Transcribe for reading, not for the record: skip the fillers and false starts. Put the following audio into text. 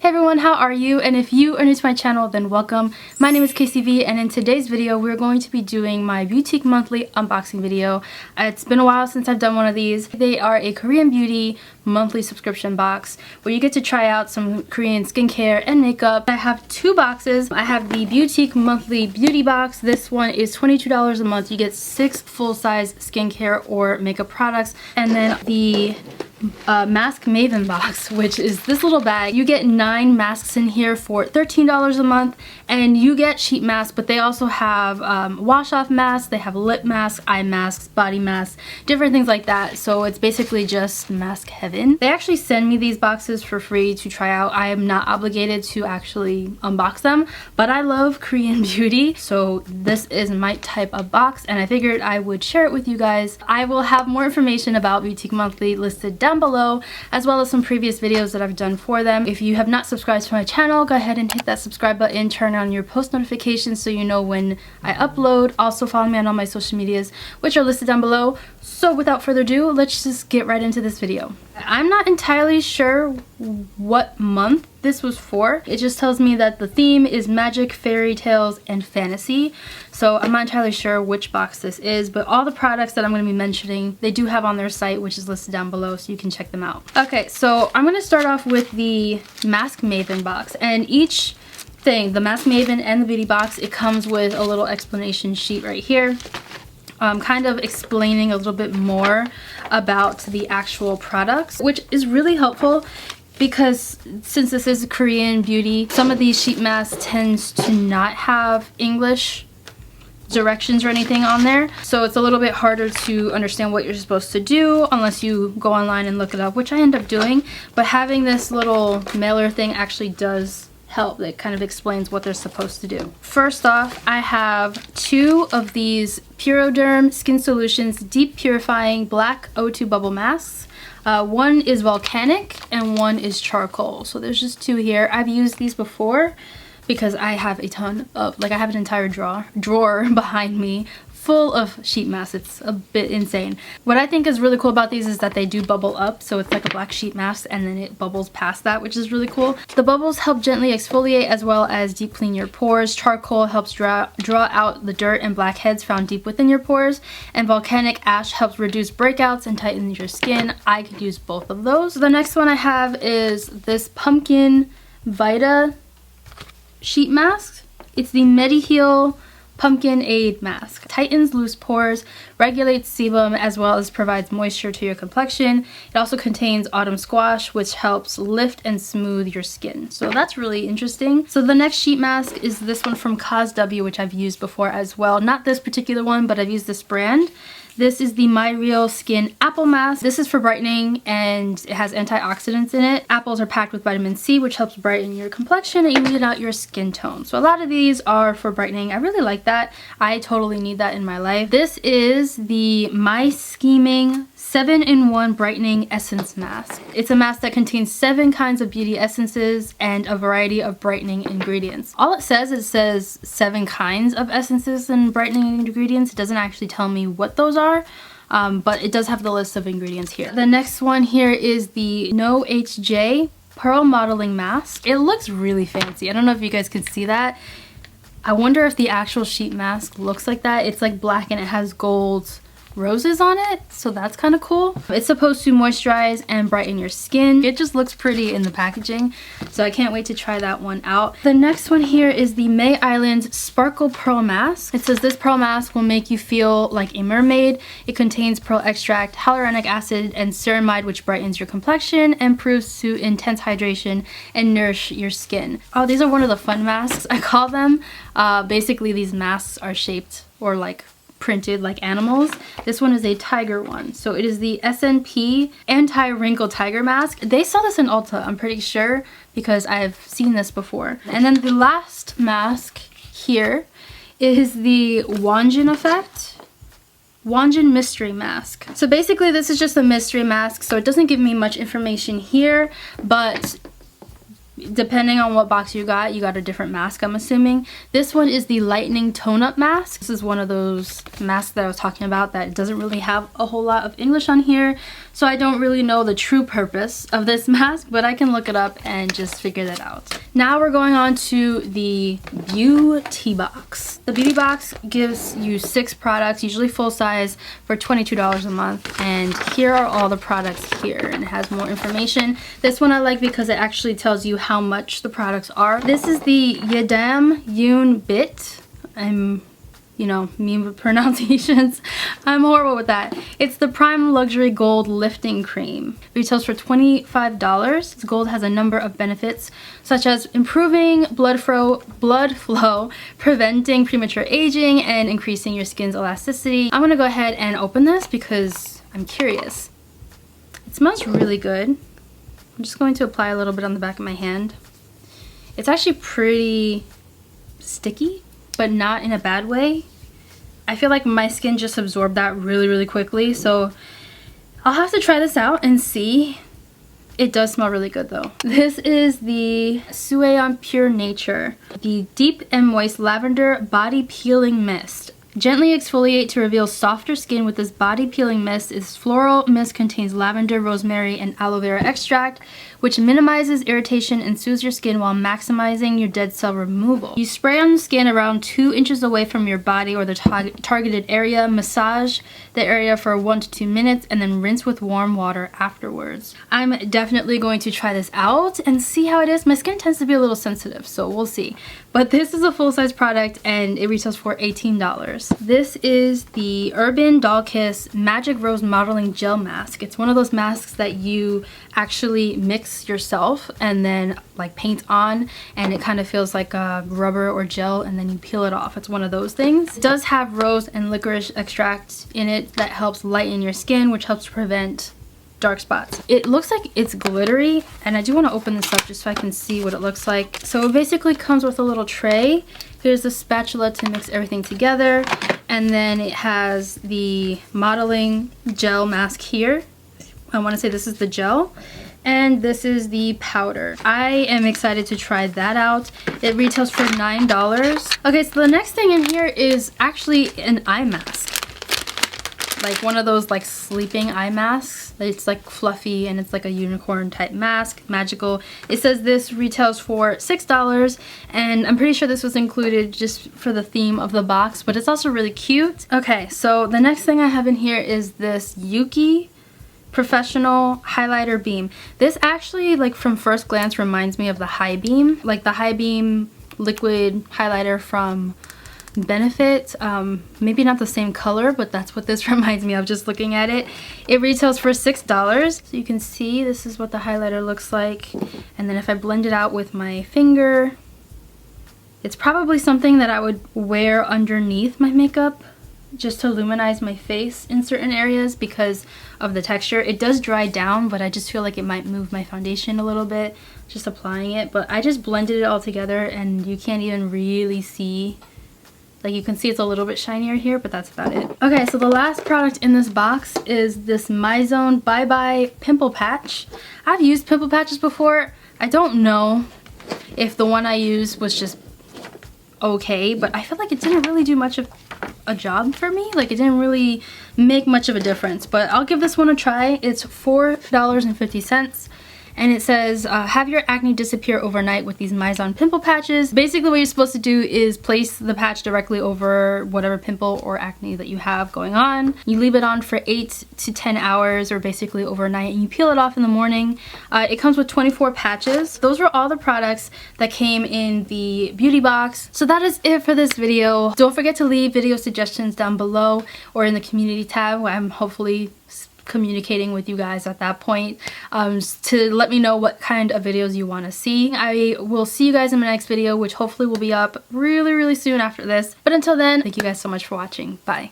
Hey everyone, how are you? And if you are new to my channel, then welcome. My name is KCV, and in today's video we're going to be doing my Beauteque monthly unboxing video. It's been a while since I've done one of these. They are a Korean beauty monthly subscription box where you get to try out some Korean skincare and makeup. I have two boxes. I have the Beauteque monthly beauty box. This one is $22 a month. You get 6 full-size skincare or makeup products, and then the mask Maven box, which is this little bag. You get 9 masks in here for $13 a month, and you get sheet masks, but they also have wash off masks, they have lip masks, eye masks, body masks, different things like that. So it's basically just mask heaven. They actually send me these boxes for free to try out. I am not obligated to actually unbox them, but I love Korean beauty, so this is my type of box, and I figured I would share it with you guys. I will have more information about Beauteque monthly listed down below, as well as some previous videos that I've done for them. If you have not subscribed to my channel, go ahead and hit that subscribe button, turn on your post notifications so you know when I upload. Also follow me on all my social medias, which are listed down below. So without further ado, let's just get right into this video. I'm not entirely sure what month this was for. It just tells me that the theme is magic, fairy tales, and fantasy. So I'm not entirely sure which box this is, but all the products that I'm going to be mentioning, they do have on their site, which is listed down below, so you can check them out. Okay, so I'm going to start off with the Mask Maven box, and each thing, the Mask Maven and the beauty box, it comes with a little explanation sheet right here. Kind of explaining a little bit more about the actual products, which is really helpful because since this is Korean beauty, some of these sheet masks tends to not have English directions or anything on there, so it's a little bit harder to understand what you're supposed to do unless you go online and look it up, which I end up doing. But having this little mailer thing actually does help. That kind of explains what they're supposed to do. First off, I have 2 of these Purederm Skin Solutions Deep Purifying Black O2 Bubble Masks. One is Volcanic and one is Charcoal. So there's just 2 here. I've used these before because I have a ton of, like, I have an entire drawer behind me full of sheet masks. It's a bit insane. What I think is really cool about these is that they do bubble up, so it's like a black sheet mask and then it bubbles past that, which is really cool. The bubbles help gently exfoliate as well as deep clean your pores. Charcoal helps draw out the dirt and blackheads found deep within your pores, and Volcanic Ash helps reduce breakouts and tighten your skin. I could use both of those. So the next one I have is this Pumpkin Vita sheet mask. It's the Mediheal Pumpkin Aid Mask. Tightens loose pores, regulates sebum, as well as provides moisture to your complexion. It also contains autumn squash, which helps lift and smooth your skin. So that's really interesting. So the next sheet mask is this one from COS.W, which I've used before as well. Not this particular one, but I've used this brand. This is the My Real Skin Apple Mask. This is for brightening and it has antioxidants in it. Apples are packed with vitamin C, which helps brighten your complexion and even out your skin tone. So a lot of these are for brightening. I really like that. I totally need that in my life. This is the My Scheming 7-in-1 Brightening Essence Mask. It's a mask that contains 7 kinds of beauty essences and a variety of brightening ingredients. All it says 7 kinds of essences and brightening ingredients. It doesn't actually tell me what those are, but it does have the list of ingredients here. The next one here is the NOHJ Pearl Modeling Mask. It looks really fancy. I don't know if you guys can see that. I wonder if the actual sheet mask looks like that. It's like black and it has gold roses on it, so that's kind of cool. It's supposed to moisturize and brighten your skin. It just looks pretty in the packaging, so I can't wait to try that one out. The next one here is the May Island Sparkle Pearl Mask. It says this pearl mask will make you feel like a mermaid. It contains pearl extract, hyaluronic acid, and ceramide, which brightens your complexion and improves to intense hydration and nourish your skin. Oh, these are one of the fun masks, I call them. Basically these masks are shaped or like printed like animals. This one is a tiger one. So it is the SNP Anti-Wrinkle Tiger Mask. They sell this in Ulta, I'm pretty sure, because I've seen this before. And then the last mask here is the Wonjin Effect Wonjin Mystery Mask. So basically this is just a mystery mask, so it doesn't give me much information here, but depending on what box you got a different mask, I'm assuming. This one is the Lightening Tone Up Mask. This is one of those masks that I was talking about that doesn't really have a whole lot of English on here, so I don't really know the true purpose of this mask, but I can look it up and just figure that out. Now we're going on to the Beauty box. The Beauty box gives you 6 products, usually full size, for $22 a month, and here are all the products here, and it has more information. This one I like because it actually tells you how much the products are. This is the Yedam Yoon Bit. I'm, you know, me with pronunciations. I'm horrible with that. It's the Prime Luxury Gold Lifting Cream. Retails for $25. This gold has a number of benefits, such as improving blood flow, preventing premature aging, and increasing your skin's elasticity. I'm gonna go ahead and open this because I'm curious. It smells really good. I'm just going to apply a little bit on the back of my hand. It's actually pretty sticky, but not in a bad way. I feel like my skin just absorbed that really quickly, so I'll have to try this out and see. It does smell really good though. This is the Ayeon Pure Nature, the Deep and Moist Lavender Body Peeling Mist. Gently exfoliate to reveal softer skin with this body peeling mist. This floral mist contains lavender, rosemary, and aloe vera extract, which minimizes irritation and soothes your skin while maximizing your dead cell removal. You spray on the skin around 2 inches away from your body or the targeted area, massage the area for 1 to 2 minutes, and then rinse with warm water afterwards. I'm definitely going to try this out and see how it is. My skin tends to be a little sensitive, so we'll see. But this is a full-size product and it retails for $18. This is the Urban Dollkiss Magic Rose Modeling Gel Mask. It's one of those masks that you actually mix yourself and then like paint on, and it kind of feels like a rubber or gel, and then you peel it off. It's one of those things. It does have rose and licorice extract in it that helps lighten your skin, which helps prevent dark spots. It looks like it's glittery, and I do want to open this up just so I can see what it looks like. So it basically comes with a little tray. Here's a spatula to mix everything together, and then it has the modeling gel mask here. I want to say this is the gel, and this is the powder. I am excited to try that out. It retails for $9. Okay, so the next thing in here is actually an eye mask. Like one of those like sleeping eye masks. It's like fluffy and it's like a unicorn type mask, magical. It says this retails for $6, and I'm pretty sure this was included just for the theme of the box, but it's also really cute. Okay, so the next thing I have in here is this Yuki Professional Highlighter Beam. This actually, like from first glance, reminds me of the High Beam, like the High Beam liquid highlighter from Benefit. Maybe not the same color, but that's what this reminds me of just looking at it. It retails for $6. So you can see this is what the highlighter looks like, and then if I blend it out with my finger, it's probably something that I would wear underneath my makeup just to luminize my face in certain areas because of the texture. It does dry down, but I just feel like it might move my foundation a little bit just applying it. But I just blended it all together, and you can't even really see. Like you can see it's a little bit shinier here, but that's about it. Okay, so the last product in this box is this Mizon Bye Bye Pimple Patch. I've used pimple patches before. I don't know if the one I used was just okay, but I feel like it didn't really do much of a job for me. Like it didn't really make much of a difference, but I'll give this one a try. It's $4.50. And it says, have your acne disappear overnight with these Mizon pimple patches. Basically what you're supposed to do is place the patch directly over whatever pimple or acne that you have going on. You leave it on for 8 to 10 hours, or basically overnight, and you peel it off in the morning. It comes with 24 patches. Those were all the products that came in the beauty box. So that is it for this video. Don't forget to leave video suggestions down below or in the community tab, where I'm hopefully communicating with you guys at that point, to let me know what kind of videos you want to see. I will see you guys in my next video, which hopefully will be up really soon after this. But until then, thank you guys so much for watching. Bye.